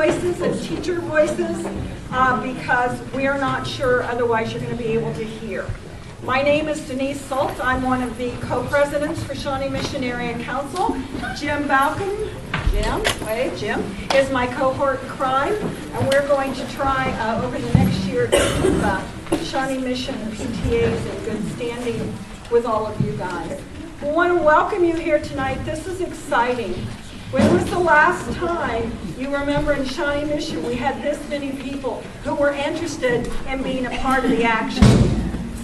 voices and teacher voices because we're not sure, otherwise you're going to be able to hear. My name is Denise Salt. I'm one of the co-presidents for Shawnee Mission Area Council. Jim Balcom, Jim is my cohort in crime, and we're going to try over the next year to keep Shawnee Mission PTAs in good standing with all of you guys. We want to welcome you here tonight. This is exciting. When was the last time you remember in Shawnee Mission we had this many people who were interested in being a part of the action?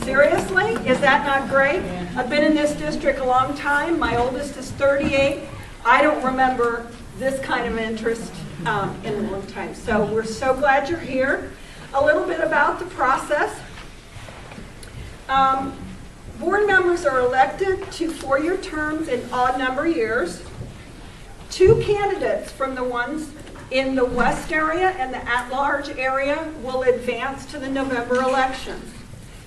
Seriously? Is that not great? I've been in this district a long time. My oldest is 38. I don't remember this kind of interest in a long time. So we're so glad you're here. A little bit about the process. Board members are elected to 4-year terms in odd number years. 2 candidates from the ones in the West area and the at-large area will advance to the November elections.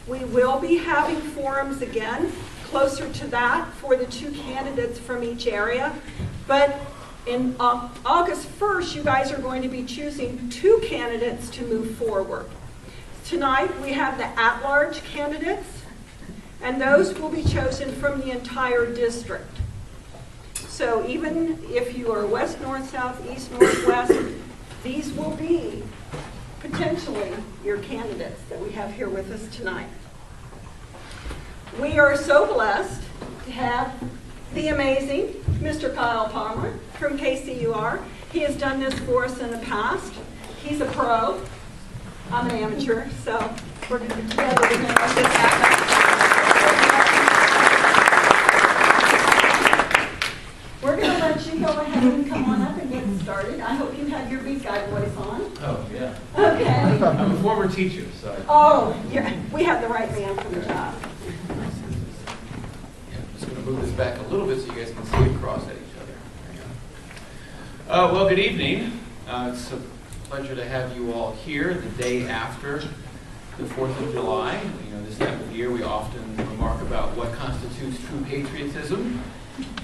We will be having forums again, closer to that, for the 2 candidates from each area. But in August 1st, you guys are going to be choosing 2 candidates to move forward. Tonight, we have the at-large candidates, and those will be chosen from the entire district. So even if you are west, north, south, east, northwest, these will be potentially your candidates that we have here with us tonight. We are so blessed to have the amazing Mr. Kyle Palmer from KCUR. He has done this for us in the past. He's a pro. I'm an amateur, so we're going to get together to make this happen. We're going to let you go ahead and come on up and get started. I hope you had your big guy voice on. Oh, yeah. Okay. I'm a former teacher, so. Oh, yeah. We have the right man for the job. Yeah, I'm just going to move this back a little bit so you guys can see across at each other. Well, good evening. It's a pleasure to have you all here the day after the 4th of July. You know, this time of year we often remark about what constitutes true patriotism.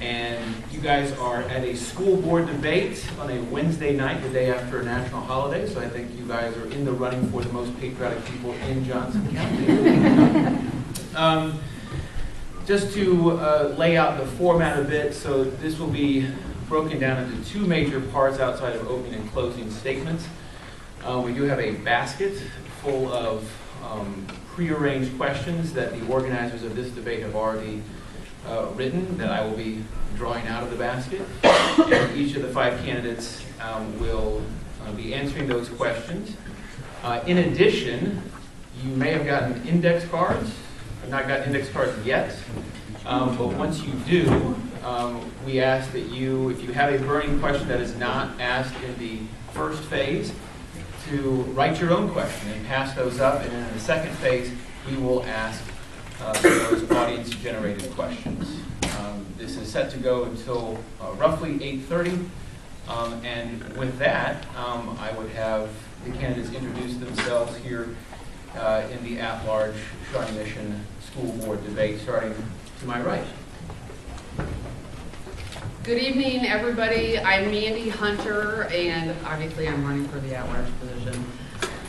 And you guys are at a school board debate on a Wednesday night, the day after a national holiday, so I think you guys are in the running for the most patriotic people in Johnson County. Just to lay out the format a bit, so this will be broken down into 2 major parts outside of opening and closing statements. We do have a basket full of prearranged questions that the organizers of this debate have already written that I will be drawing out of the basket. And each of the 5 candidates will be answering those questions. In addition, you may have gotten index cards. I've not gotten index cards yet, but once you do, we ask that you, if you have a burning question that is not asked in the first phase, to write your own question and pass those up, and in the second phase, we will ask those audience-generated questions. This is set to go until roughly 8:30, and with that, I would have the candidates introduce themselves here in the at-large Shawnee Mission School Board debate, starting to my right. Good evening, everybody. I'm Mandi Hunter, and obviously I'm running for the at-large position.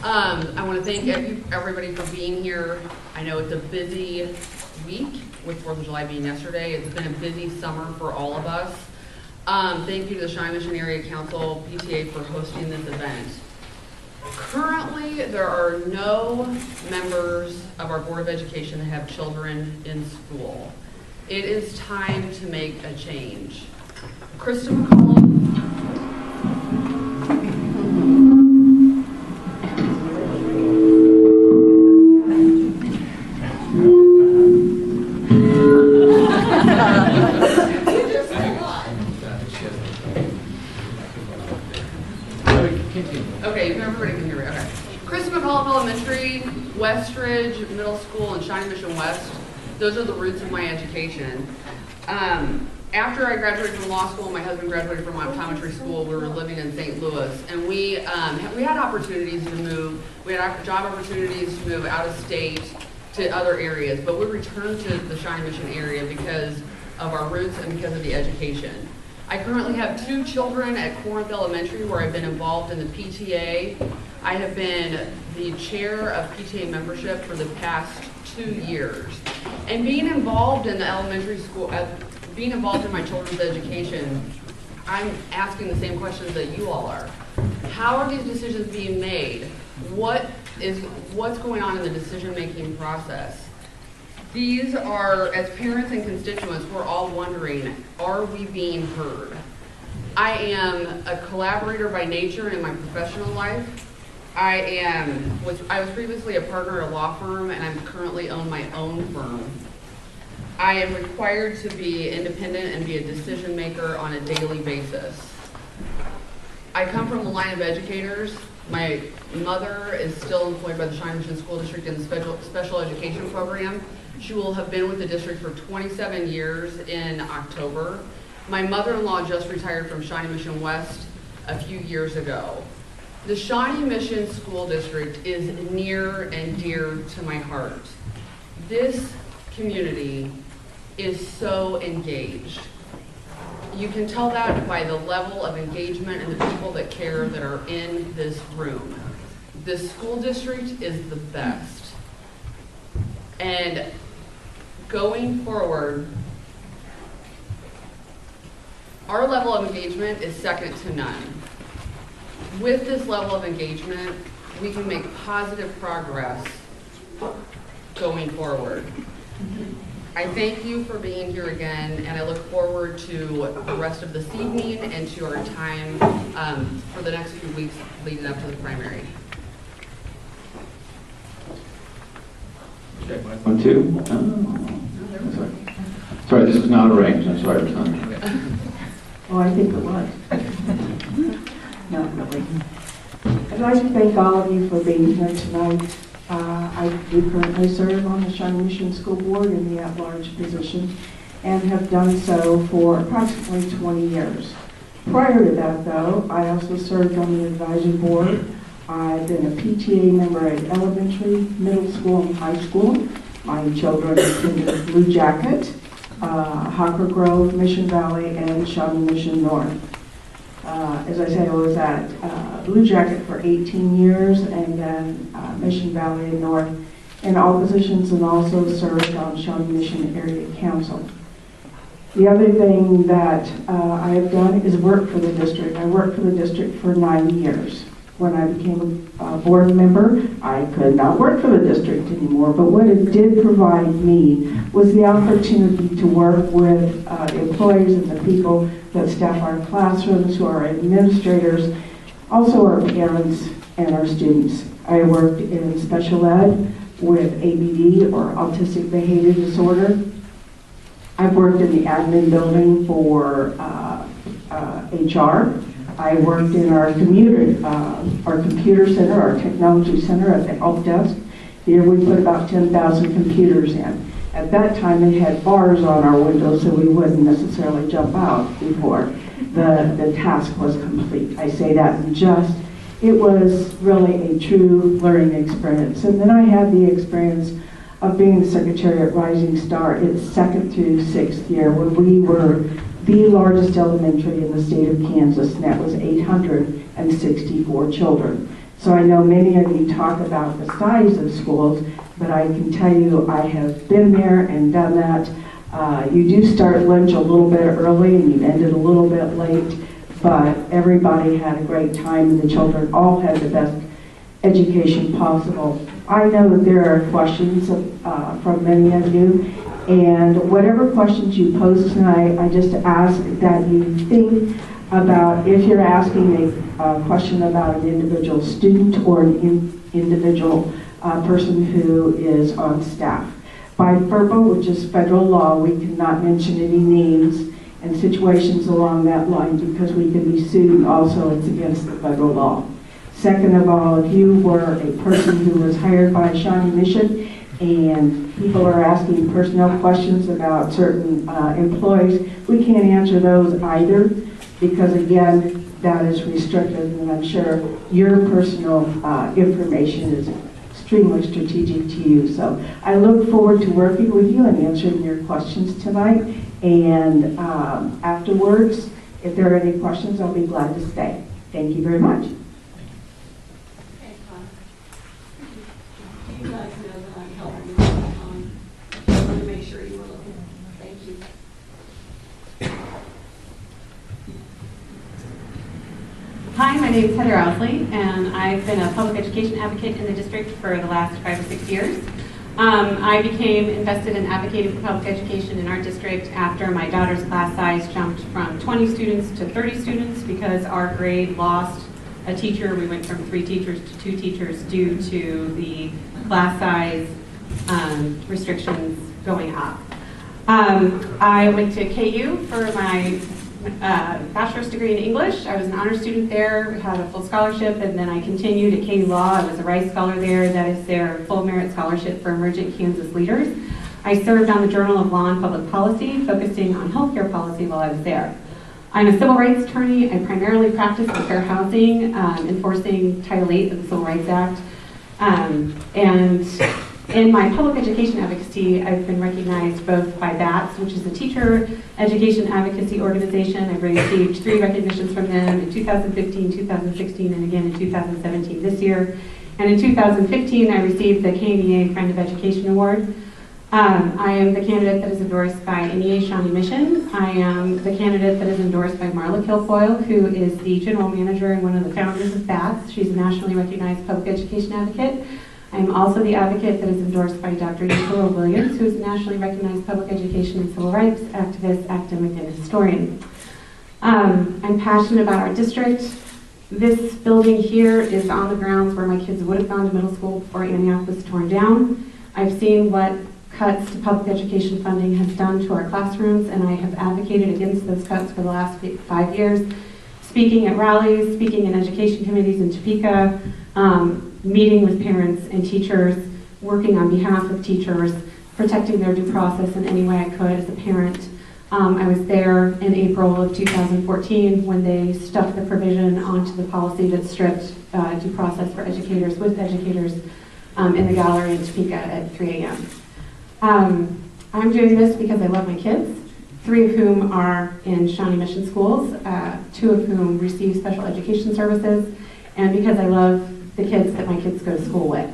I want to thank everybody for being here. I know it's a busy week with 4th of July being yesterday. It's been a busy summer for all of us. Thank you to the Shawnee Mission Area Council, PTA, for hosting this event. Currently, there are no members of our Board of Education that have children in school. It is time to make a change. Krista McCollum. Okay, everybody can hear me. Okay. Krista McCollum Elementary, Westridge Middle School, and Shawnee Mission West. Those are the roots of my education. After I graduated from law school, my husband graduated from optometry school. We were living in St. Louis, and we had opportunities to move. We had job opportunities to move out of state to other areas, but we returned to the Shawnee Mission area because of our roots and because of the education. I currently have 2 children at Corinth Elementary where I've been involved in the PTA. I have been the chair of PTA membership for the past 2 years. And being involved in the elementary school, being involved in my children's education, I'm asking the same questions that you all are. How are these decisions being made? What's going on in the decision-making process? These are, as parents and constituents, we're all wondering, are we being heard? I am a collaborator by nature in my professional life. I was previously a partner at a law firm, and I currently own my own firm. I am required to be independent and be a decision maker on a daily basis. I come from the line of educators. My mother is still employed by the Shawnee Mission School District in the special education program. She will have been with the district for 27 years in October. My mother-in-law just retired from Shawnee Mission West a few years ago. The Shawnee Mission School District is near and dear to my heart. This community is so engaged. You can tell that by the level of engagement and the people that care that are in this room. This school district is the best. And going forward, our level of engagement is second to none. With this level of engagement, we can make positive progress going forward. I thank you for being here again, and I look forward to the rest of this evening and to our time for the next few weeks leading up to the primary. Check mic 1, 2. Oh, sorry. Sorry, this was not arranged. I'm sorry, Tom. Oh, I think it was. Not really. I'd like to thank all of you for being here tonight. I do currently serve on the Shawnee Mission School Board in the at-large position and have done so for approximately 20 years. Prior to that, though, I also served on the advisory board. I've been a PTA member at elementary, middle school, and high school. My children attended Blue Jacket, Hopper Grove, Mission Valley, and Shawnee Mission North. As I say, I was at Blue Jacket for 18 years and then Mission Valley and North in all positions, and also served on Shawnee Mission Area Council. The other thing that I have done is work for the district. I worked for the district for 9 years. When I became a board member, I could not work for the district anymore, but what it did provide me was the opportunity to work with the employees and the people that staff our classrooms, who are administrators, also our parents and our students. I worked in special ed with ABD, or autistic behavior disorder. I've worked in the admin building for HR. I worked in our computer center, our technology center at the help desk. Here we put about 10,000 computers in. At that time, they had bars on our windows so we wouldn't necessarily jump out before the task was complete. I say that in jest. It was really a true learning experience. And then I had the experience of being the secretary at Rising Star its 2nd through 6th year, when we were the largest elementary in the state of Kansas, and that was 864 children. So I know many of you talk about the size of schools, but I can tell you I have been there and done that. You do start lunch a little bit early and you end it a little bit late, but everybody had a great time and the children all had the best education possible. I know that there are questions from many of you, and whatever questions you pose tonight, I just ask that you think about if you're asking a question about an individual student or an individual person who is on staff. By FERPA, which is federal law, we cannot mention any names and situations along that line because we can be sued, and also it's against the federal law. Second of all, if you were a person who was hired by Shawnee Mission and people are asking personnel questions about certain employees, we can't answer those either because, again, that is restricted, and I'm sure your personal information is extremely strategic to you. So I look forward to working with you and answering your questions tonight. And afterwards, If there are any questions, I'll be glad to stay. Thank you very much. Okay, you guys know that I'm helping you all the time. I want to make sure you were looking. Thank you. Hi, my name is Heather Ousley, and I've been a public education advocate in the district for the last 5 or 6 years. I became invested in advocating for public education in our district after my daughter's class size jumped from 20 students to 30 students because our grade lost a teacher. We went from 3 teachers to 2 teachers due to the class size restrictions going up. I went to KU for my bachelor's degree in English. I was an honor student there, had a full scholarship, and then I continued at KU Law. I was a Rice Scholar there. That is their full merit scholarship for emergent Kansas leaders. I served on the Journal of Law and Public Policy, focusing on healthcare policy while I was there. I'm a civil rights attorney. I primarily practice in fair housing, enforcing Title VIII of the Civil Rights Act. And in my public education advocacy, I've been recognized both by BATS, which is a teacher education advocacy organization. I've received 3 recognitions from them in 2015, 2016, and again in 2017 this year. And in 2015, I received the KNEA Friend of Education Award. I am the candidate that is endorsed by NEA Shawnee Mission. I am the candidate that is endorsed by Marla Kilfoyle, who is the general manager and one of the founders of BATS. She's a nationally recognized public education advocate. I'm also the advocate that is endorsed by Dr. Nicola Williams, who is a nationally recognized public education and civil rights activist, academic, and historian. I'm passionate about our district. This building here is on the grounds where my kids would have gone to middle school before Antioch was torn down. I've seen what cuts to public education funding has done to our classrooms, and I have advocated against those cuts for the last 5 years, speaking at rallies, speaking in education committees in Topeka, meeting with parents and teachers, working on behalf of teachers, protecting their due process in any way I could as a parent. I was there in April of 2014 when they stuck the provision onto the policy that stripped due process for educators with educators in the gallery in Topeka at 3 a.m. I'm doing this because I love my kids, 3 of whom are in Shawnee Mission schools, 2 of whom receive special education services, and because I love the kids that my kids go to school with.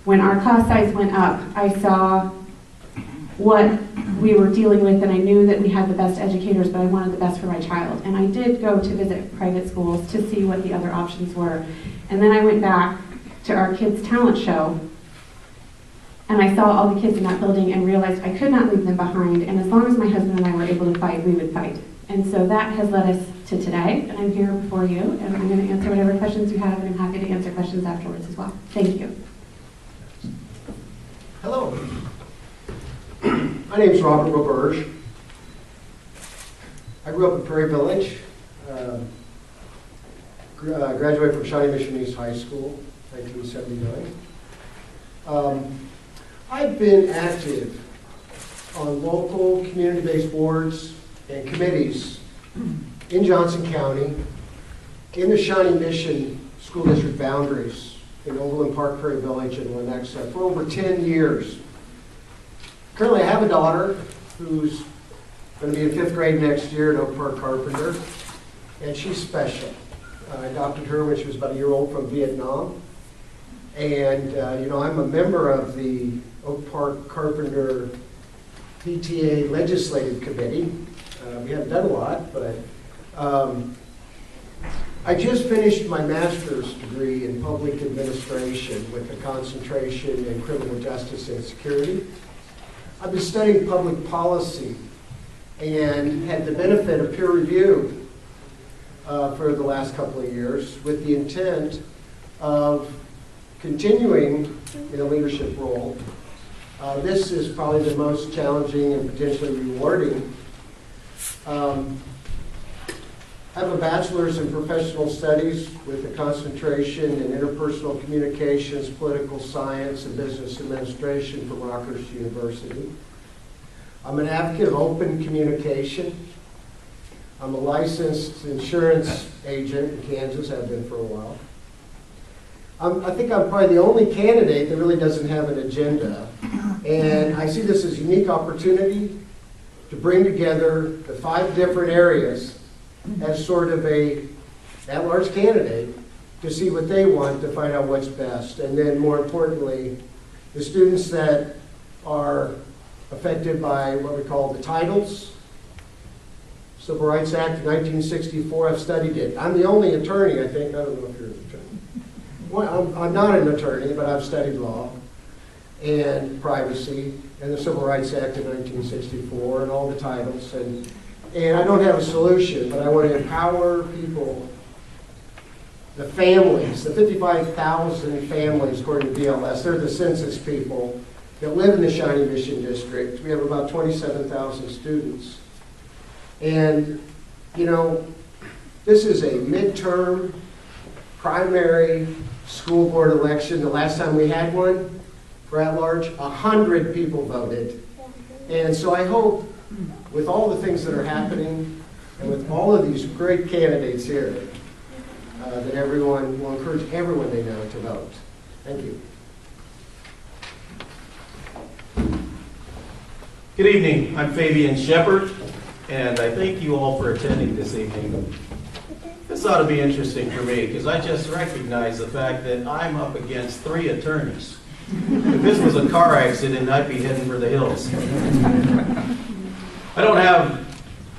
When our class size went up, I saw what we were dealing with, and I knew that we had the best educators, but I wanted the best for my child. And I did go to visit private schools to see what the other options were. And then I went back to our kids' talent show, and I saw all the kids in that building and realized I could not leave them behind, and as long as my husband and I were able to fight, we would fight. And so that has led us to today, and I'm here before you, and I'm going to answer whatever questions you have, and I'm happy to answer questions afterwards as well. Thank you. Hello. My name is Robert Roberge. I grew up in Prairie Village, graduated from Shawnee Mission East High School, 1979. I've been active on local community-based boards and committees in Johnson County, in the Shawnee Mission School District boundaries, in Overland Park, Prairie Village, and Lenexa for over 10 years. Currently, I have a daughter who's going to be in 5th grade next year at Oak Park Carpenter, and she's special. I adopted her when she was about a year old from Vietnam, and I'm a member of the Oak Park Carpenter PTA Legislative Committee. We haven't done a lot, but I just finished my master's degree in public administration with a concentration in criminal justice and security. I've been studying public policy and had the benefit of peer review for the last couple of years with the intent of continuing in a leadership role. This is probably the most challenging and potentially rewarding. I have a bachelor's in professional studies with a concentration in interpersonal communications, political science, and business administration from Rutgers University. I'm an advocate of open communication. I'm a licensed insurance agent in Kansas, have been for a while. I think I'm probably the only candidate that really doesn't have an agenda. And I see this as a unique opportunity to bring together the 5 different areas as sort of a at-large candidate to see what they want, to find out what's best. And then more importantly, the students that are affected by what we call the titles. Civil Rights Act of 1964, I've studied it. I'm the only attorney, I think, I don't know if you're an attorney. Well, I'm not an attorney, but I've studied law and privacy and the Civil Rights Act of 1964 and all the titles. And I don't have a solution, but I want to empower people, the families, the 55,000 families according to BLS. They're the census people that live in the Shawnee Mission District. We have about 27,000 students. And, you know, this is a midterm primary school board election. The last time we had one for at-large, 100 people voted. And so I hope with all the things that are happening and with all of these great candidates here, that everyone will encourage everyone they know to vote. Thank you. Good evening. I'm Fabian Shepard, and I thank you all for attending this evening. This ought to be interesting for me because I just recognize the fact that I'm up against 3 attorneys. If this was a car accident, I'd be heading for the hills. I don't have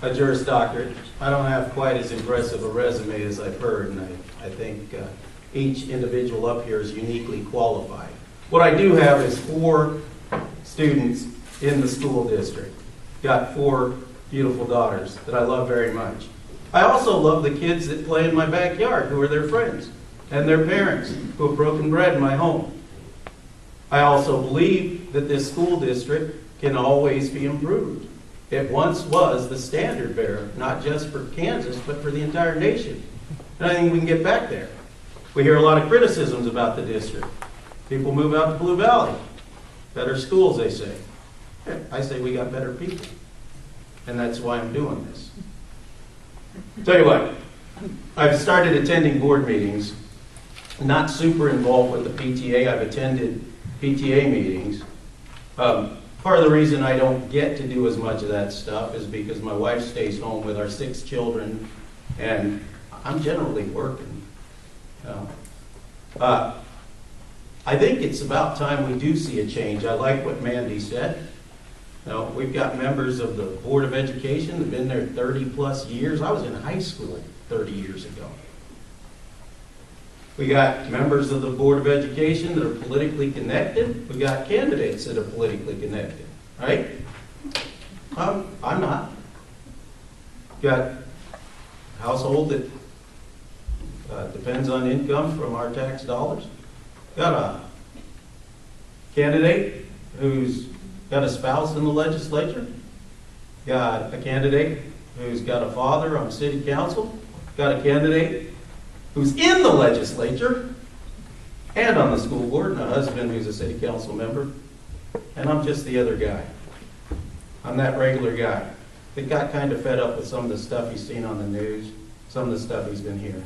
a Juris Doctorate. I don't have quite as impressive a resume as I've heard, and I think each individual up here is uniquely qualified. What I do have is 4 students in the school district. Got 4 beautiful daughters that I love very much. I also love the kids that play in my backyard who are their friends and their parents who have broken bread in my home. I also believe that this school district can always be improved. It once was the standard bearer, not just for Kansas, but for the entire nation. And I think we can get back there. We hear a lot of criticisms about the district. People move out to Blue Valley. Better schools, they say. I say we got better people. And that's why I'm doing this. Tell you what, I've started attending board meetings, not super involved with the PTA. I've attended PTA meetings. Part of the reason I don't get to do as much of that stuff is because my wife stays home with our 6 children, and I'm generally working. I think it's about time we do see a change. I like what Mandi said. We've got members of the Board of Education that have been there 30 plus years. I was in high school 30 years ago. We got members of the Board of Education that are politically connected. We got candidates that are politically connected, right? I'm not. Got a household that depends on income from our tax dollars. Got a candidate who's got a spouse in the legislature. Got a candidate who's got a father on city council. Got a candidate who's in the legislature and on the school board, and a husband who's a city council member. And I'm just the other guy. I'm that regular guy that got kind of fed up with some of the stuff he's seen on the news, some of the stuff he's been hearing.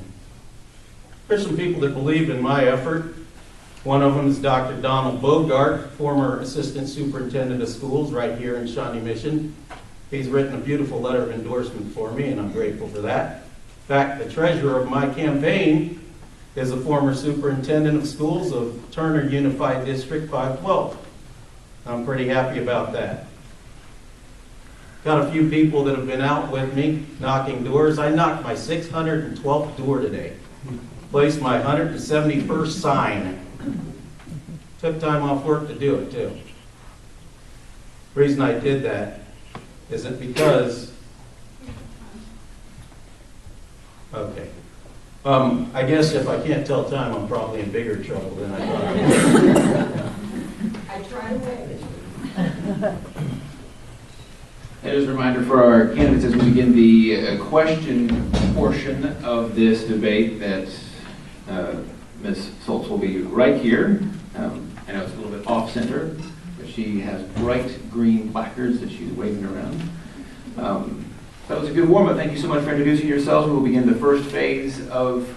There's some people that believe in my effort. One of them is Dr. Donald Bogart, former assistant superintendent of schools right here in Shawnee Mission. He's written a beautiful letter of endorsement for me, and I'm grateful for that. In fact, the treasurer of my campaign is a former superintendent of schools of Turner Unified District 512. I'm pretty happy about that. Got a few people that have been out with me knocking doors. I knocked my 612th door today. Placed my 171st sign. Took time off work to do it too. The reason I did that isn't because, okay. I guess if I can't tell time, I'm probably in bigger trouble than I thought. I try to wait. And as a reminder for our candidates as we begin the question portion of this debate that Ms. Soltz will be right here. I know it's a little bit off-center, but she has bright green placards that she's waving around. That was a good warm-up. Thank you so much for introducing yourselves. We will begin the first phase of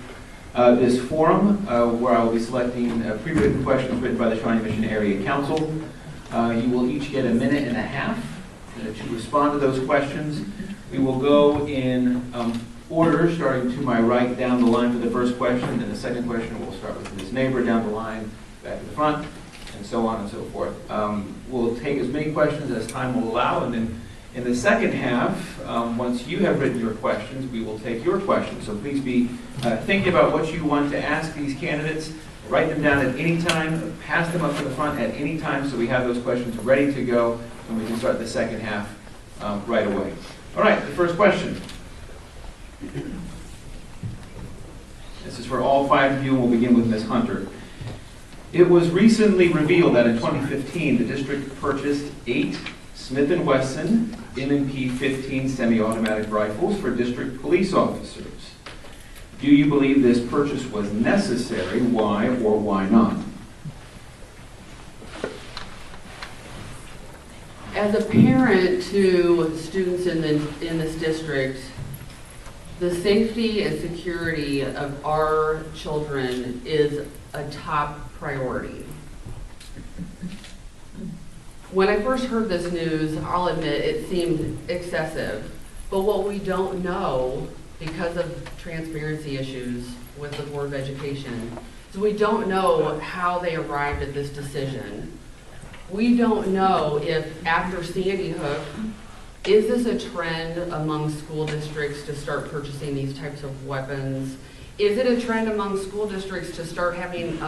this forum, where I will be selecting pre-written questions written by the Shawnee Mission Area Council. You will each get 1.5 minutes to respond to those questions. We will go in order, starting to my right down the line for the first question, then the second question we'll start with Ms. Neighbor down the line, back to the front, and so on and so forth. We'll take as many questions as time will allow, and then in the second half, once you have written your questions, we will take your questions. So please be thinking about what you want to ask these candidates. Write them down at any time, pass them up to the front at any time so we have those questions ready to go and we can start the second half right away. All right, the first question. This is for all 5 of you, and we'll begin with Ms. Hunter. It was recently revealed that in 2015, the district purchased 8 Smith & Wesson M&P 15 semi-automatic rifles for district police officers. Do you believe this purchase was necessary? Why or why not? As a parent to students in this district, the safety and security of our children is a top priority. When I first heard this news, I'll admit it seemed excessive, but what we don't know, because of transparency issues with the Board of Education, is we don't know how they arrived at this decision. We don't know if after Sandy Hook, is this a trend among school districts to start purchasing these types of weapons? Is it a trend among school districts to start having,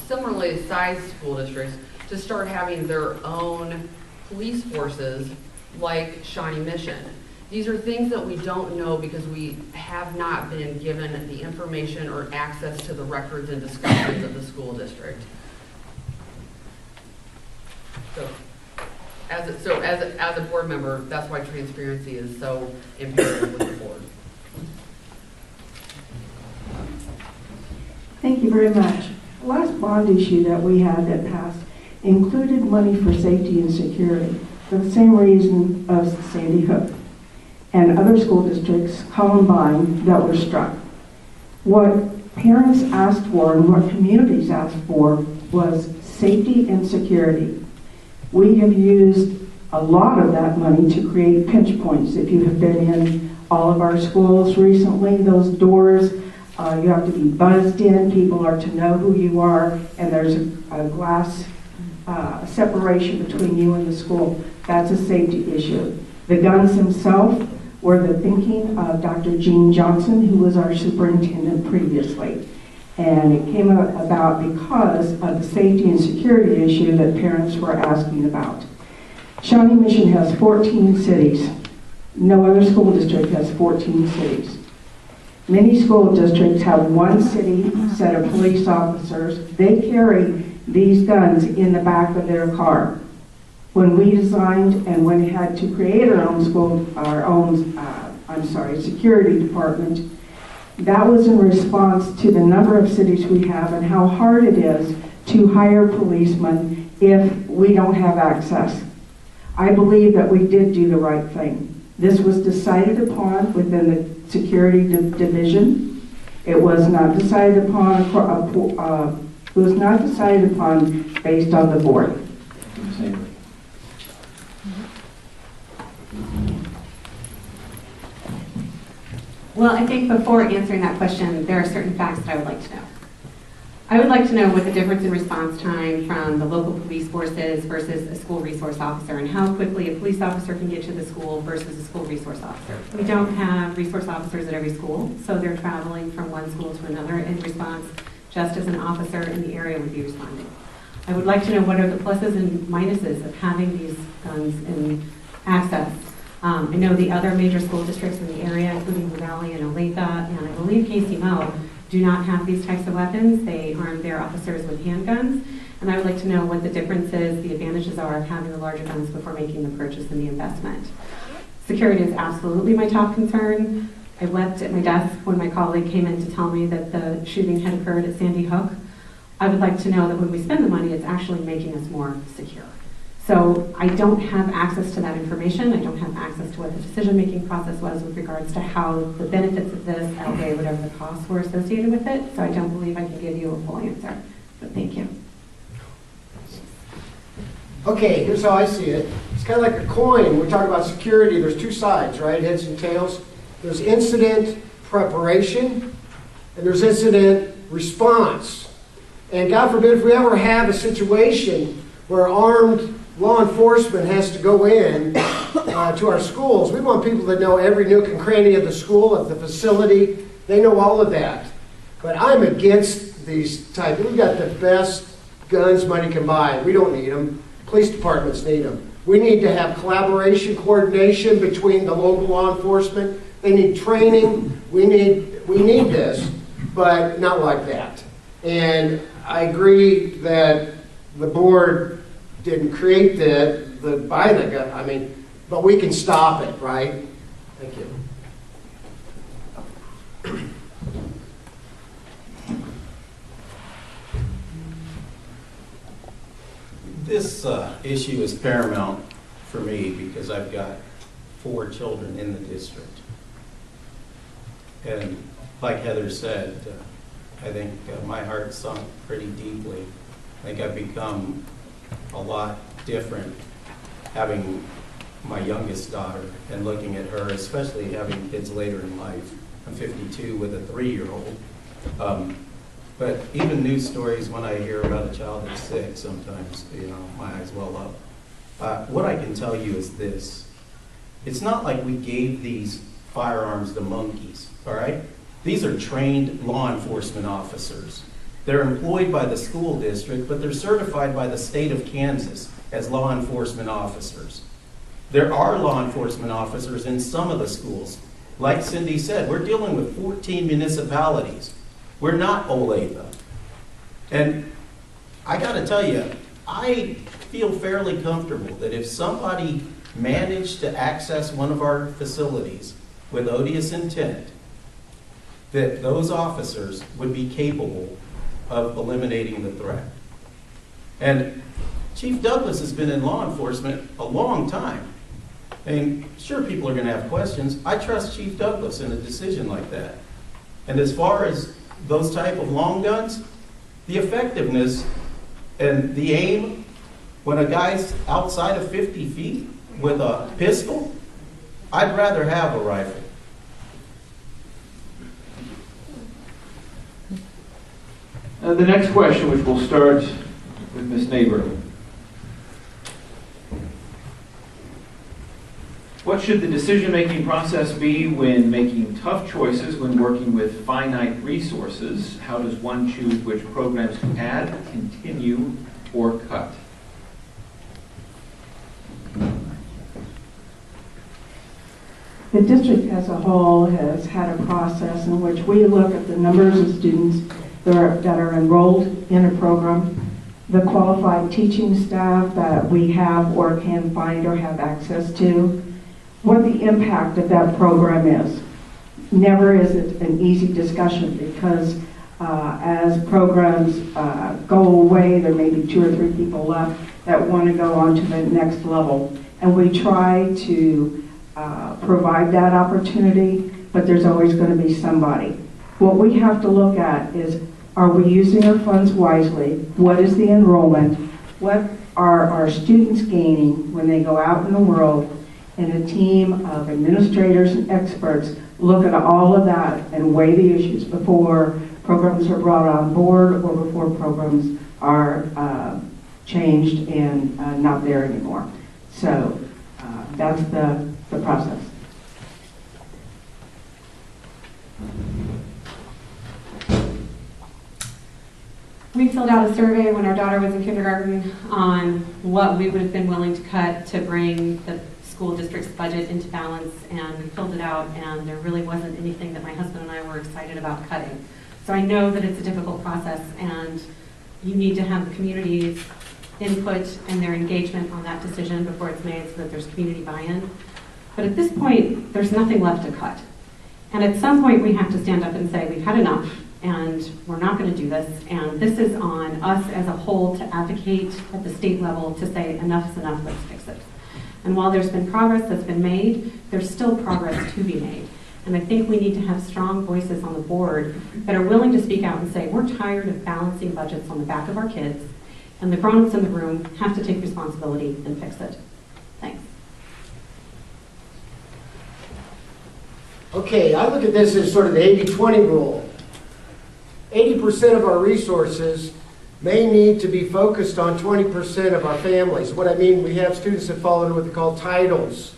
similarly sized school districts, to start having their own police forces like Shawnee Mission? These are things that we don't know because we have not been given the information or access to the records and discussions of the school district. So as a board member, that's why transparency is so imperative with the board. Thank you very much. The last bond issue that we had that passed included money for safety and security for the same reason as Sandy Hook and other school districts, Columbine, that were struck. What parents asked for and what communities asked for was safety and security. We have used a lot of that money to create pinch points. If you have been in all of our schools recently, those doors, you have to be buzzed in, people are to know who you are, and there's a glass separation between you and the school. That's a safety issue. The guns themselves were the thinking of Dr. Gene Johnson, who was our superintendent previously. And it came about because of the safety and security issue that parents were asking about. Shawnee Mission has 14 cities. No other school district has 14 cities. Many school districts have one city set of police officers. They carry these guns in the back of their car. When we designed and when we had to create our own security department, that was in response to the number of cities we have and how hard it is to hire policemen if we don't have access. I believe that we did do the right thing. This was decided upon within the security division. It was not decided upon. It was not decided upon based on the board. Well, I think before answering that question, there are certain facts that I would like to know. I would like to know what the difference in response time from the local police forces versus a school resource officer and how quickly a police officer can get to the school versus a school resource officer. We don't have resource officers at every school, so they're traveling from one school to another in response just as an officer in the area would be responding. I would like to know what are the pluses and minuses of having these guns in access. I know the other major school districts in the area, including the Valley and Olathe, and I believe KC-Mo, do not have these types of weapons. They arm their officers with handguns, and I would like to know what the differences, the advantages are of having the larger guns before making the purchase and the investment. Security is absolutely my top concern. I wept at my desk when my colleague came in to tell me that the shooting had occurred at Sandy Hook. I would like to know that when we spend the money, it's actually making us more secure. So I don't have access to that information. I don't have access to what the decision-making process was with regards to how the benefits of this outweigh whatever the costs were associated with it. So I don't believe I can give you a full answer. But thank you. Okay, here's how I see it. It's kind of like a coin. We talk about security. There's two sides, right? Heads and tails. There's incident preparation, and there's incident response. And God forbid if we ever have a situation where armed law enforcement has to go in to our schools, we want people to know every nook and cranny of the school, of the facility. They know all of that. But I'm against these type. We've got the best guns money can buy. We don't need them. Police departments need them. We need to have collaboration, coordination between the local law enforcement. They need training. We need this, but not like that. And I agree that the board didn't create buy the gun. But we can stop it, right? Thank you. This issue is paramount for me because I've got 4 children in the district. And like Heather said, I think my heart sunk pretty deeply. I think I've become a lot different having my youngest daughter and looking at her, especially having kids later in life. I'm 52 with a 3-year-old. But even news stories, when I hear about a child that's sick, sometimes, my eyes well up. What I can tell you is this. It's not like we gave these firearms to monkeys, all right? These are trained law enforcement officers. They're employed by the school district, but they're certified by the state of Kansas as law enforcement officers. There are law enforcement officers in some of the schools. Like Cindy said, we're dealing with 14 municipalities. We're not Olathe. And I got to tell you, I feel fairly comfortable that if somebody managed to access one of our facilities with odious intent, that those officers would be capable of eliminating the threat. And Chief Douglas has been in law enforcement a long time. And sure, people are going to have questions. I trust Chief Douglas in a decision like that. And as far as those type of long guns, the effectiveness and the aim, when a guy's outside of 50 feet with a pistol, I'd rather have a rifle. The next question, which will start with Ms. Neighbor. What should the decision-making process be when making tough choices when working with finite resources? How does one choose which programs to add, continue, or cut? The district as a whole has had a process in which we look at the numbers of students that are enrolled in a program, the qualified teaching staff that we have or can find or have access to, what the impact of that program is. Never is it an easy discussion because as programs go away, there may be 2 or 3 people left that want to go on to the next level. And we try to provide that opportunity, but there's always going to be somebody. What we have to look at is, are we using our funds wisely? What is the enrollment? What are our students gaining when they go out in the world? And a team of administrators and experts look at all of that and weigh the issues before programs are brought on board or before programs are changed and not there anymore. So that's the process. We filled out a survey when our daughter was in kindergarten on what we would have been willing to cut to bring the school district's budget into balance, and we filled it out, and there really wasn't anything that my husband and I were excited about cutting. So I know that it's a difficult process, and you need to have the community's input and their engagement on that decision before it's made so that there's community buy-in. But at this point, there's nothing left to cut. And at some point, we have to stand up and say, we've had enough, and we're not going to do this, and this is on us as a whole to advocate at the state level to say, enough is enough, let's fix it. And while there's been progress that's been made, there's still progress to be made. And I think we need to have strong voices on the board that are willing to speak out and say, we're tired of balancing budgets on the back of our kids, and the grown-ups in the room have to take responsibility and fix it. Thanks. Okay, I look at this as sort of the 80-20 rule. 80% of our resources may need to be focused on 20% of our families. What I mean, we have students that fall into what they call titles.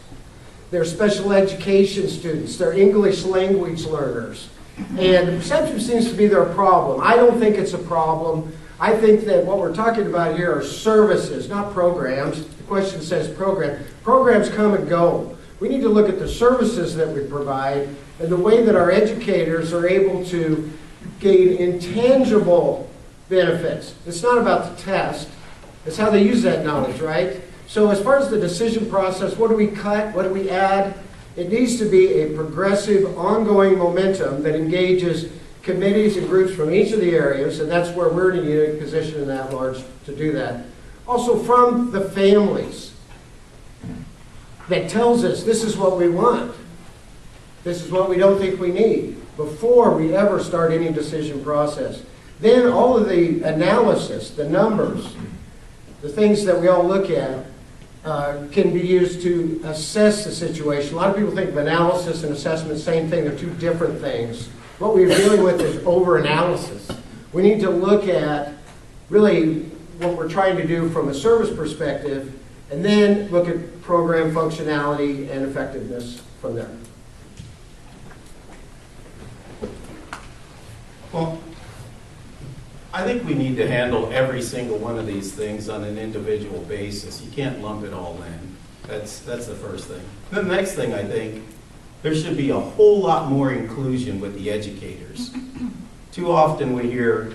They're special education students. They're English language learners. And the perception seems to be they're a problem. I don't think it's a problem. I think that what we're talking about here are services, not programs. The question says program. Programs come and go. We need to look at the services that we provide and the way that our educators are able to gain intangible benefits. It's not about the test. It's how they use that knowledge, right? So as far as the decision process, what do we cut? What do we add? It needs to be a progressive, ongoing momentum that engages committees and groups from each of the areas, and that's where we're in a unique position in that large to do that. Also from the families that tells us this is what we want. This is what we don't think we need before we ever start any decision process. Then all of the analysis, the numbers, the things that we all look at can be used to assess the situation. A lot of people think of analysis and assessment, same thing, they're two different things. What we're dealing with is over-analysis. We need to look at really what we're trying to do from a service perspective, and then look at program functionality and effectiveness from there. Well, I think we need to handle every single one of these things on an individual basis. You can't lump it all in. That's the first thing. The next thing, I think, there should be a whole lot more inclusion with the educators. Too often we hear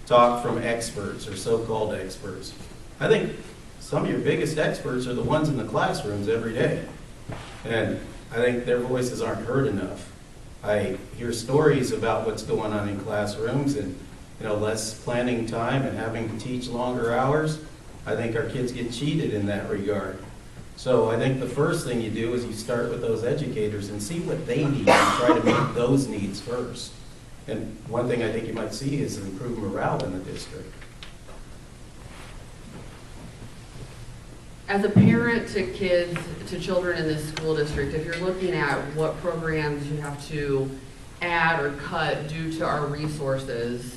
talk from experts or so-called experts. I think some of your biggest experts are the ones in the classrooms every day. And I think their voices aren't heard enough. I hear stories about what's going on in classrooms and less planning time and having to teach longer hours. I think our kids get cheated in that regard. So I think the first thing you do is you start with those educators and see what they need and try to meet those needs first. And one thing I think you might see is improved morale in the district. As a parent to kids, to children in this school district, if you're looking at what programs you have to add or cut due to our resources,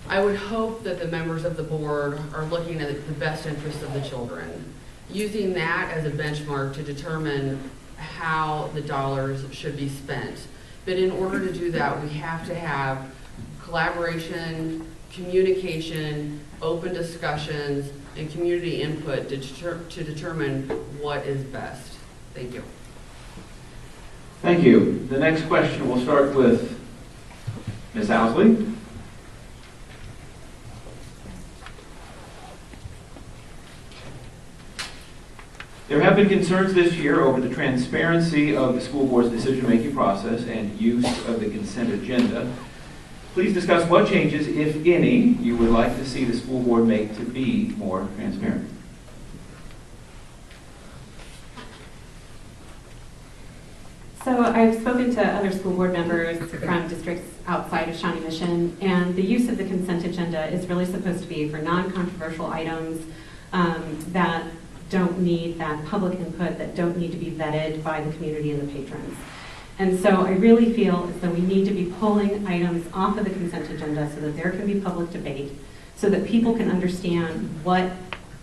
I would hope that the members of the board are looking at the best interests of the children, using that as a benchmark to determine how the dollars should be spent. But in order to do that, we have to have collaboration, communication, open discussions, and community input to determine what is best. Thank you. Thank you. The next question, we'll start with Ms. Ousley. There have been concerns this year over the transparency of the school board's decision-making process and use of the consent agenda. Please discuss what changes, if any, you would like to see the school board make to be more transparent. So I've spoken to other school board members from districts outside of Shawnee Mission, and the use of the consent agenda is really supposed to be for non-controversial items that don't need that public input, that don't need to be vetted by the community and the patrons. And so I really feel as though we need to be pulling items off of the consent agenda so that there can be public debate, so that people can understand what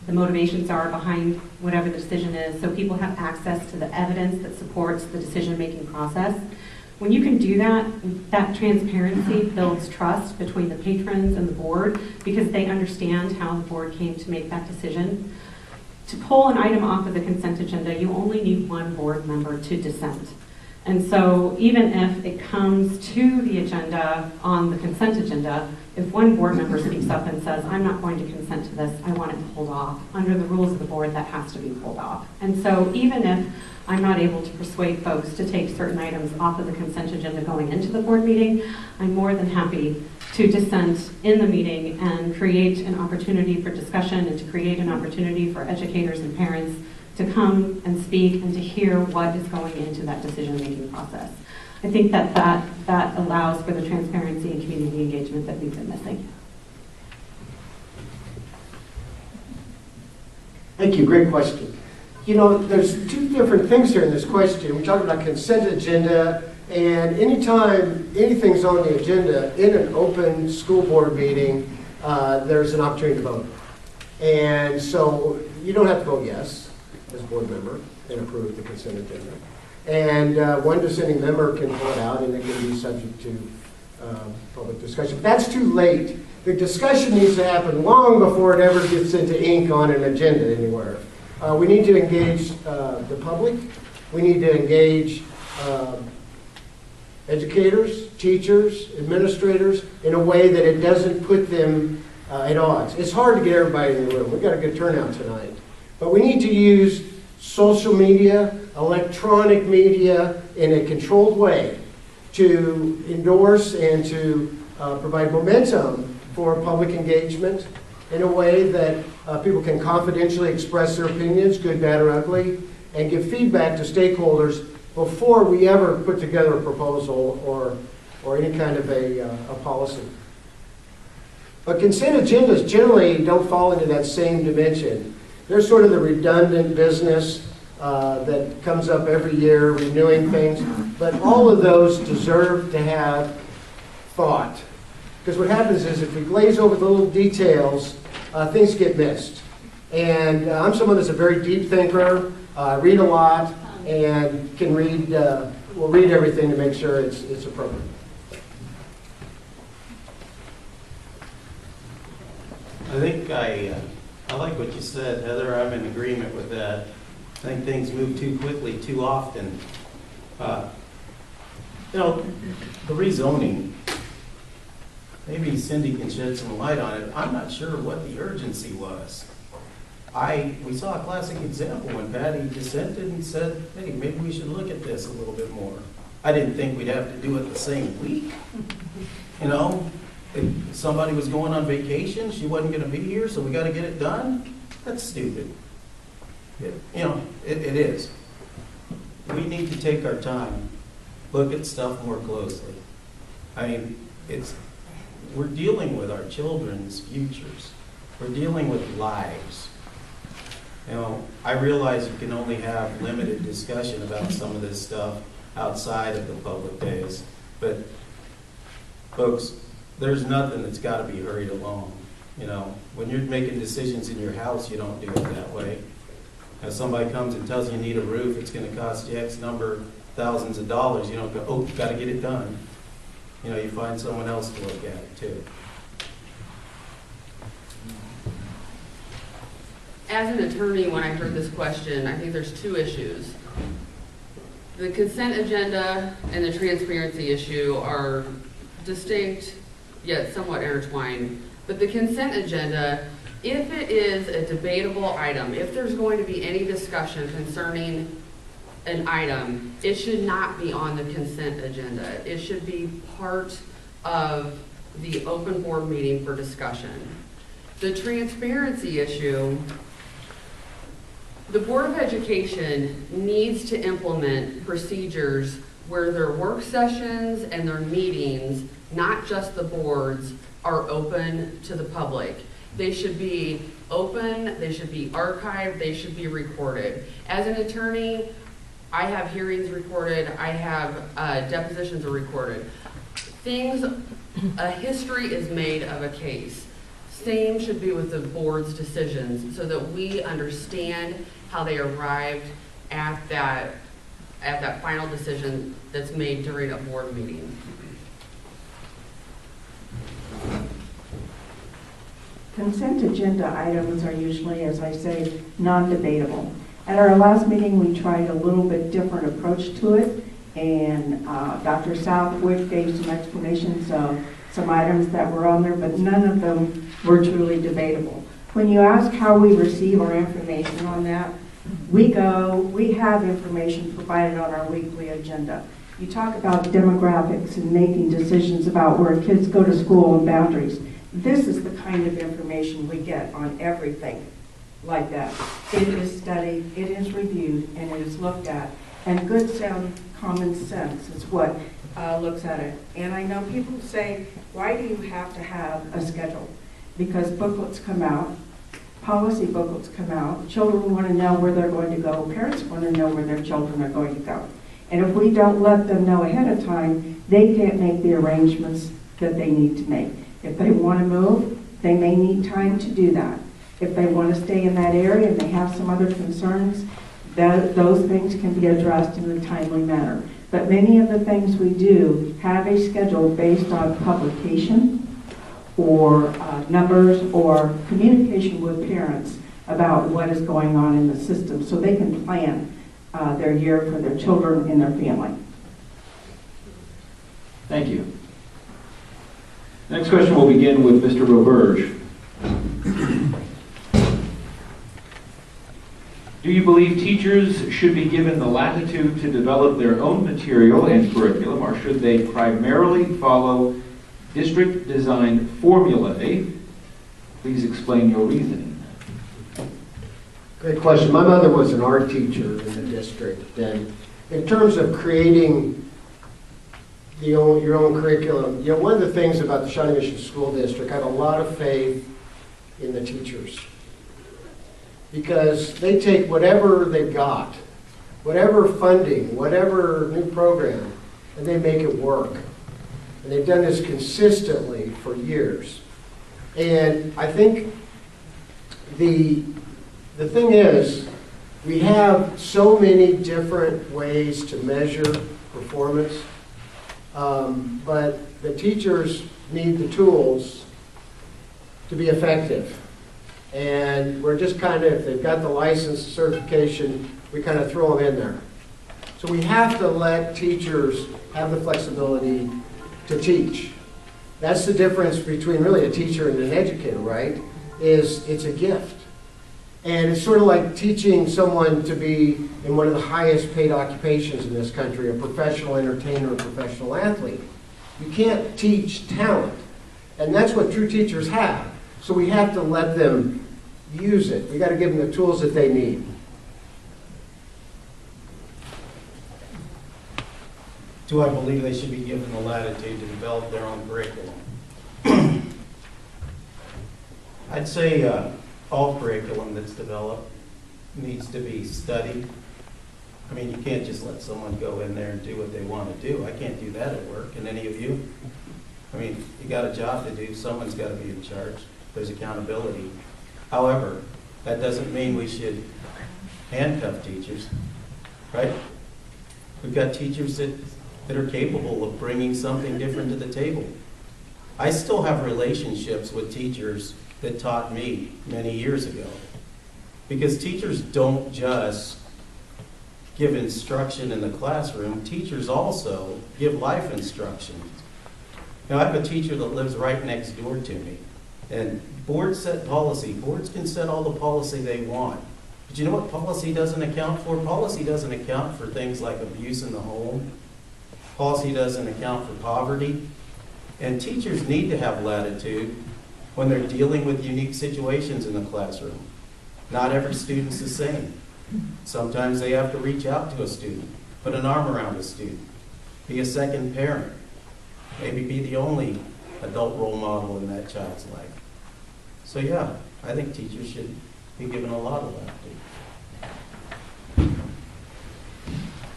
the motivations are behind whatever the decision is, so people have access to the evidence that supports the decision-making process. When you can do that, that transparency builds trust between the patrons and the board because they understand how the board came to make that decision. To pull an item off of the consent agenda, you only need one board member to dissent. And so even if it comes to the agenda on the consent agenda, if one board member speaks up and says, I'm not going to consent to this, I want it pulled off, under the rules of the board, that has to be pulled off. And so even if I'm not able to persuade folks to take certain items off of the consent agenda going into the board meeting, I'm more than happy to dissent in the meeting and create an opportunity for discussion and to create an opportunity for educators and parents to come and speak and to hear what is going into that decision-making process. I think that allows for the transparency and community engagement that we've been missing. Thank you, great question. You know, there's two different things here in this question. We talked about consent agenda, and anytime anything's on the agenda in an open school board meeting, there's an opportunity to vote. And so you don't have to vote yes as a board member and approve the consent agenda. And one dissenting member can pull it out, and it can be subject to public discussion. But that's too late. The discussion needs to happen long before it ever gets into ink on an agenda anywhere. We need to engage the public. We need to engage educators, teachers, administrators in a way that it doesn't put them at odds. It's hard to get everybody in the room. We've got a good turnout tonight. But we need to use social media, electronic media in a controlled way to endorse and to provide momentum for public engagement in a way that people can confidentially express their opinions, good, bad, or ugly, and give feedback to stakeholders before we ever put together a proposal or any kind of a policy. But consent agendas generally don't fall into that same dimension. They're sort of the redundant business that comes up every year, renewing things, but all of those deserve to have thought. Because what happens is if we glaze over the little details, things get missed. And I'm someone that's a very deep thinker, read a lot, and can read, will read everything to make sure it's appropriate. I think I like what you said, Heather. I'm in agreement with that. I think things move too quickly too often. You know, the rezoning, maybe Cindy can shed some light on it. I'm not sure what the urgency was. We saw a classic example when Patty dissented and said, hey, maybe we should look at this a little bit more. I didn't think we'd have to do it the same week. You know, if somebody was going on vacation, she wasn't going to be here, so we got to get it done. That's stupid. It is. We need to take our time, look at stuff more closely. I mean, we're dealing with our children's futures. We're dealing with lives. You know, I realize you can only have limited discussion about some of this stuff outside of the public days, but folks, there's nothing that's got to be hurried along. You know, when you're making decisions in your house, you don't do it that way. If somebody comes and tells you need a roof, it's going to cost you X number thousands of dollars. You don't go, oh, got to get it done. You know, you find someone else to look at it too. As an attorney, when I heard this question, I think there's two issues. The consent agenda and the transparency issue are distinct, yet somewhat intertwined. But the consent agenda, if it is a debatable item, if there's going to be any discussion concerning an item, it should not be on the consent agenda. It should be part of the open board meeting for discussion. The transparency issue, the Board of Education needs to implement procedures where their work sessions and their meetings, not just the boards, are open to the public. They should be open, they should be archived, they should be recorded. As an attorney, I have hearings recorded, I have depositions are recorded. A history is made of a case. Same should be with the board's decisions so that we understand how they arrived at that final decision that's made during a board meeting. Consent agenda items are usually, as I say, non-debatable. At our last meeting, we tried a little bit different approach to it, and Dr. Southwick gave some explanations of some items that were on there, but none of them were truly debatable. When you ask how we receive our information on that, we have information provided on our weekly agenda. You talk about demographics and making decisions about where kids go to school and boundaries. This is the kind of information we get on everything like that. It is studied, it is reviewed, and it is looked at. And good sound common sense is what looks at it. And I know people say, why do you have to have a schedule? Because booklets come out, policy booklets come out, children want to know where they're going to go, parents want to know where their children are going to go. And if we don't let them know ahead of time, they can't make the arrangements that they need to make. If they want to move, they may need time to do that. If they want to stay in that area and they have some other concerns, those things can be addressed in a timely manner. But many of the things we do have a schedule based on publication or numbers or communication with parents about what is going on in the system so they can plan their year for their children and their family. Thank you. Next question will begin with Mr. Roberge. Do you believe teachers should be given the latitude to develop their own material and curriculum, or should they primarily follow district-designed formulae? Please explain your reasoning. Great question. My mother was an art teacher in the district, and in terms of creating your own curriculum, one of the things about the Shawnee Mission School District, I have a lot of faith in the teachers, because they take whatever they've got, whatever funding, whatever new program, and they make it work. And they've done this consistently for years. And I think the thing is, we have so many different ways to measure performance, but the teachers need the tools to be effective. And we're just kind of, if they've got the license certification, we kind of throw them in there. So we have to let teachers have the flexibility to teach. That's the difference between really a teacher and an educator, right? Is it's a gift. And it's sort of like teaching someone to be in one of the highest paid occupations in this country, a professional entertainer, a professional athlete. You can't teach talent. And that's what true teachers have. So we have to let them use it. We got to give them the tools that they need. Do I believe they should be given the latitude to develop their own curriculum? I'd say all curriculum that's developed needs to be studied. I mean, you can't just let someone go in there and do what they want to do. I can't do that at work. Can any of you? I mean, you got a job to do. Someone's got to be in charge. There's accountability. However, that doesn't mean we should handcuff teachers, right? We've got teachers that are capable of bringing something different to the table. I still have relationships with teachers that taught me many years ago, because teachers don't just give instruction in the classroom. Teachers also give life instruction. Now, I have a teacher that lives right next door to me, and boards set policy. Boards can set all the policy they want. But you know what policy doesn't account for? Policy doesn't account for things like abuse in the home. Policy doesn't account for poverty. And teachers need to have latitude when they're dealing with unique situations in the classroom. Not every student's the same. Sometimes they have to reach out to a student, put an arm around a student, be a second parent, maybe be the only adult role model in that child's life. So yeah, I think teachers should be given a lot of latitude.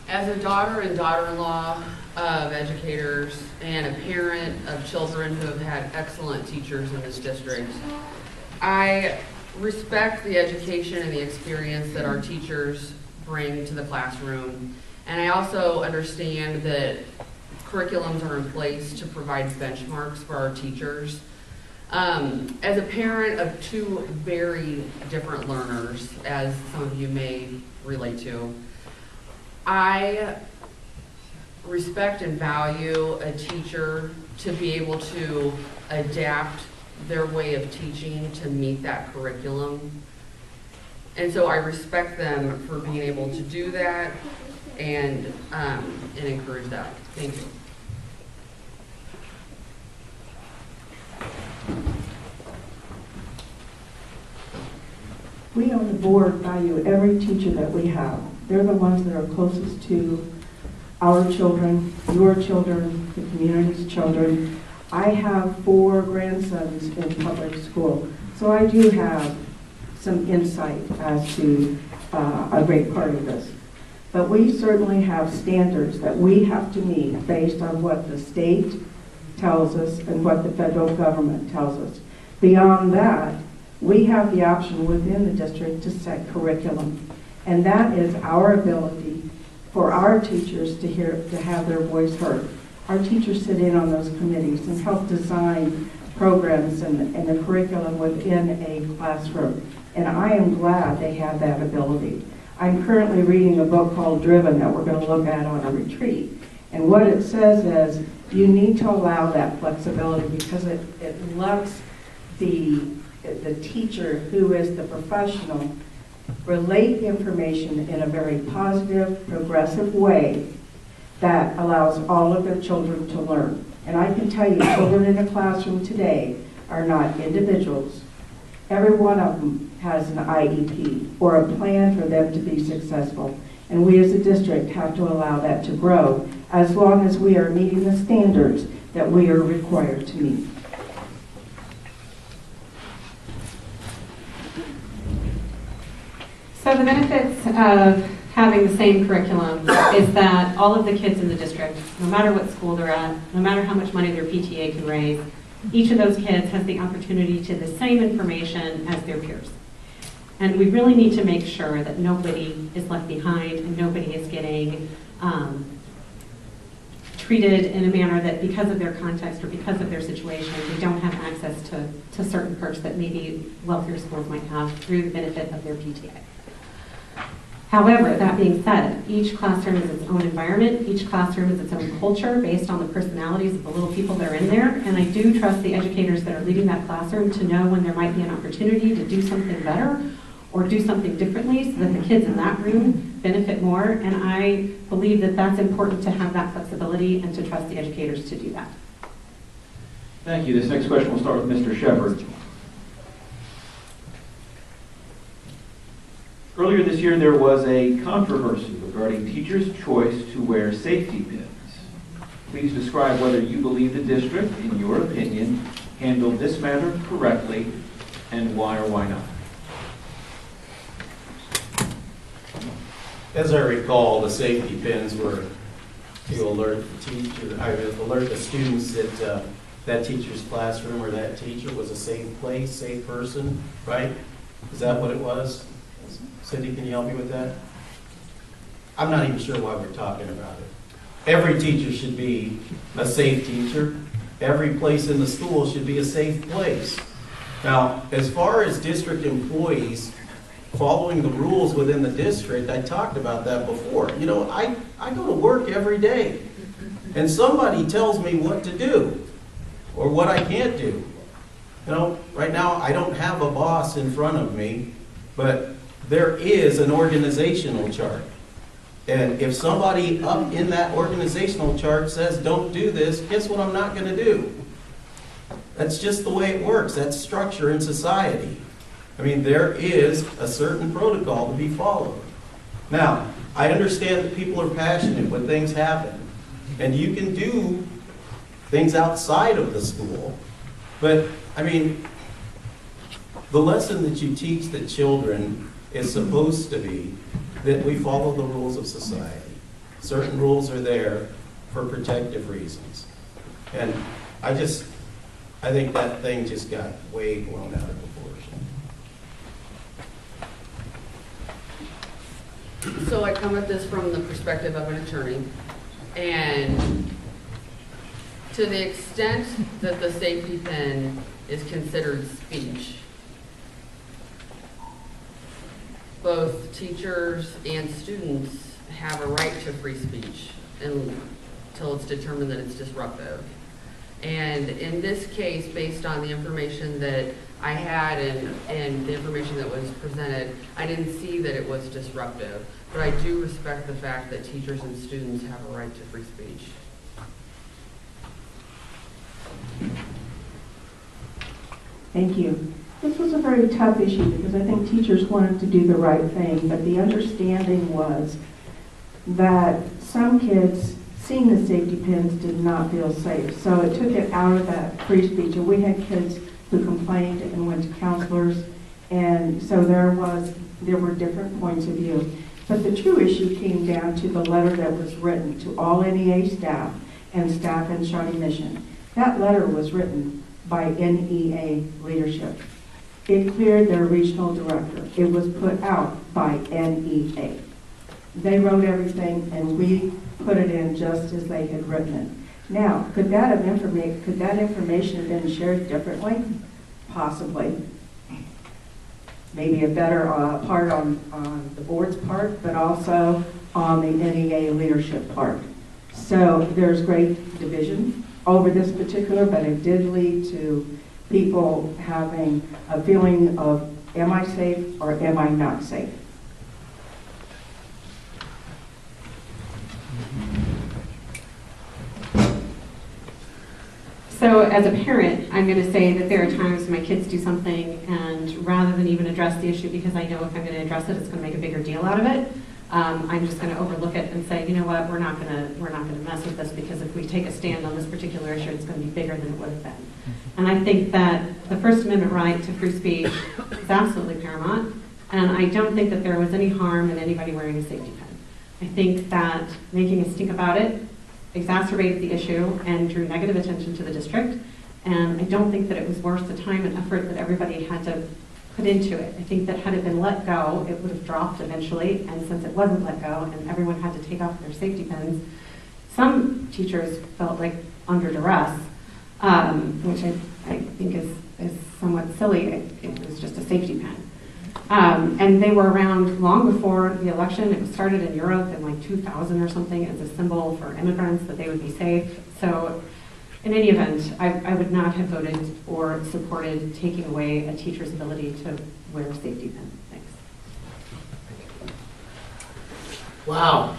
As a daughter and daughter-in-law of educators and a parent of children who have had excellent teachers in this district, I respect the education and the experience that our teachers bring to the classroom. And I also understand that curriculums are in place to provide benchmarks for our teachers. As a parent of two very different learners, as some of you may relate to, I respect and value a teacher to be able to adapt their way of teaching to meet that curriculum. And so I respect them for being able to do that and encourage that. Thank you. We on the board value every teacher that we have. They're the ones that are closest to our children, your children, the community's children. I have 4 grandsons in public school, so I do have some insight as to a great part of this. But we certainly have standards that we have to meet based on what the state tells us and what the federal government tells us. Beyond that, we have the option within the district to set curriculum. And that is our ability for our teachers to have their voice heard. Our teachers sit in on those committees and help design programs and the curriculum within a classroom. And I am glad they have that ability. I'm currently reading a book called Driven that we're going to look at on a retreat. And what it says is you need to allow that flexibility because it lets the teacher, who is the professional, relate information in a very positive, progressive way that allows all of their children to learn. And I can tell you, children in a classroom today are not individuals. Every one of them has an IEP or a plan for them to be successful. And we as a district have to allow that to grow as long as we are meeting the standards that we are required to meet. So the benefits of having the same curriculum is that all of the kids in the district, no matter what school they're at, no matter how much money their PTA can raise, each of those kids has the opportunity to the same information as their peers. And we really need to make sure that nobody is left behind and nobody is getting treated in a manner that because of their context or because of their situation, they don't have access to certain perks that maybe wealthier schools might have through the benefit of their PTA. However, that being said, each classroom is its own environment, each classroom is its own culture based on the personalities of the little people that are in there, and I do trust the educators that are leading that classroom to know when there might be an opportunity to do something better or do something differently so that the kids in that room benefit more, and I believe that that's important to have that flexibility and to trust the educators to do that. Thank you. This next question will start with Mr. Shepard. Earlier this year, there was a controversy regarding teachers' choice to wear safety pins. Please describe whether you believe the district, in your opinion, handled this matter correctly and why or why not. As I recall, the safety pins were to alert the teacher, alert the students that that teacher's classroom or that teacher was a safe place, safe person, right? Is that what it was? Cindy, can you help me with that? I'm not even sure why we're talking about it. Every teacher should be a safe teacher. Every place in the school should be a safe place. Now, as far as district employees following the rules within the district, I talked about that before. You know, I go to work every day, and somebody tells me what to do or what I can't do. You know, right now I don't have a boss in front of me, but there is an organizational chart. And if somebody up in that organizational chart says, don't do this, guess what I'm not going to do? That's just the way it works. That's structure in society. I mean, there is a certain protocol to be followed. Now, I understand that people are passionate when things happen. And you can do things outside of the school. But, I mean, the lesson that you teach the children is supposed to be that we follow the rules of society. Certain rules are there for protective reasons. And I think that thing just got way blown out of proportion. So I come at this from the perspective of an attorney, and to the extent that the safety pin is considered speech, both teachers and students have a right to free speech until it's determined that it's disruptive. And in this case, based on the information that I had and the information that was presented, I didn't see that it was disruptive. But I do respect the fact that teachers and students have a right to free speech. Thank you. This was a very tough issue because I think teachers wanted to do the right thing, but the understanding was that some kids seeing the safety pins did not feel safe. So it took it out of that free speech. And we had kids who complained and went to counselors, and And so there were different points of view. But the true issue came down to the letter that was written to all NEA staff and staff in Shawnee Mission. That letter was written by NEA leadership. It cleared their regional director. It was put out by NEA. They wrote everything and we put it in just as they had written it. Now, could that information have been shared differently? Possibly. Maybe a better part on the board's part, but also on the NEA leadership part. So there's great division over this particular, but it did lead to people having a feeling of, am I safe or am I not safe? So as a parent, I'm going to say that there are times when my kids do something and rather than even address the issue, because I know if I'm going to address it, it's going to make a bigger deal out of it, I'm just going to overlook it and say, you know what, we're not going to mess with this, because if we take a stand on this particular issue, it's going to be bigger than it would have been. And I think that the First Amendment right to free speech is absolutely paramount, and I don't think that there was any harm in anybody wearing a safety pin. I think that making a stink about it exacerbated the issue and drew negative attention to the district, and I don't think that it was worth the time and effort that everybody had to put into it. I think that had it been let go, it would have dropped eventually, and since it wasn't let go and everyone had to take off their safety pins, some teachers felt like under duress, which I think is somewhat silly. It was just a safety pin. And they were around long before the election. It was started in Europe in like 2000 or something as a symbol for immigrants that they would be safe. So in any event, I would not have voted or supported taking away a teacher's ability to wear a safety pin. Thanks. Wow.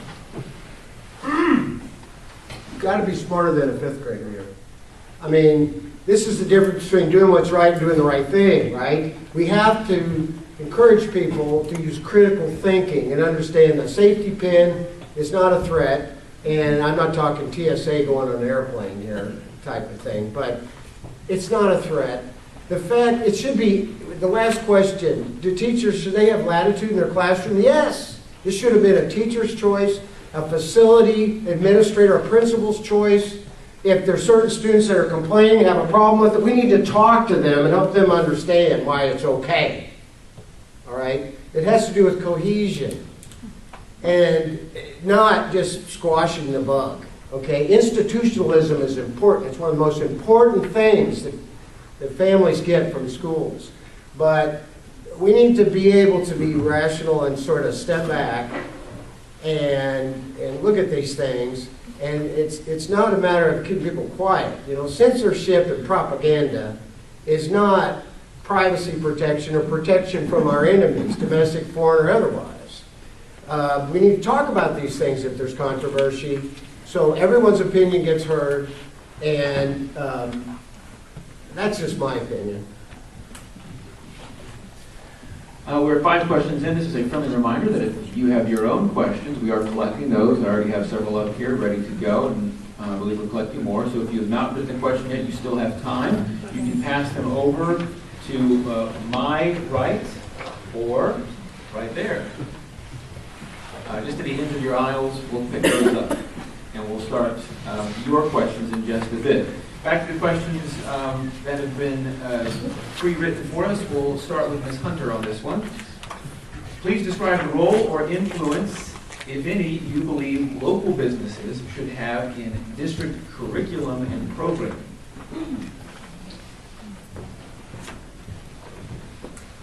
You've got to be smarter than a fifth grader here. I mean, this is the difference between doing what's right and doing the right thing, right? We have to encourage people to use critical thinking and understand that safety pin is not a threat, and I'm not talking TSA going on an airplane here type of thing, but it's not a threat. The fact, it should be, the last question, do teachers, should they have latitude in their classroom? Yes. This should have been a teacher's choice, a facility administrator, a principal's choice. If there's certain students that are complaining, have a problem with it, we need to talk to them and help them understand why it's okay. All right? It has to do with cohesion and not just squashing the bug. Okay? Institutionalism is important. It's one of the most important things that families get from schools. But we need to be able to be rational and sort of step back and look at these things. And it's not a matter of keeping people quiet. You know, censorship and propaganda is not privacy protection or protection from our enemies, domestic, foreign, or otherwise. We need to talk about these things if there's controversy, so everyone's opinion gets heard, and that's just my opinion. We're 5 questions in. This is a friendly reminder that if you have your own questions, we are collecting those. I already have several up here ready to go, and I believe we're collecting more. So if you have not written a question yet, you still have time. You can pass them over to my right or right there. Just to the ends of your aisles, we'll pick those up. And we'll start your questions in just a bit. Back to the questions that have been pre-written for us. We'll start with Ms. Hunter on this one. Please describe the role or influence, if any, you believe local businesses should have in district curriculum and programming.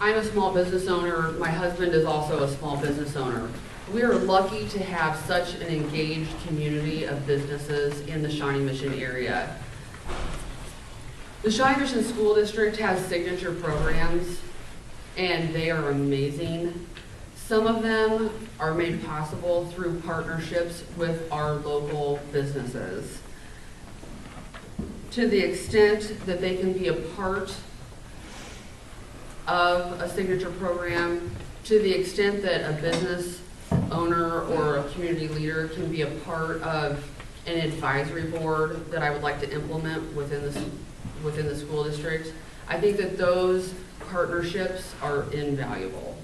I'm a small business owner. My husband is also a small business owner. We are lucky to have such an engaged community of businesses in the Shawnee Mission area. The Shawnee Mission School District has signature programs, and they are amazing. Some of them are made possible through partnerships with our local businesses. To the extent that they can be a part of a signature program, to the extent that a business owner or a community leader can be a part of an advisory board that I would like to implement within the school district. I think that those partnerships are invaluable.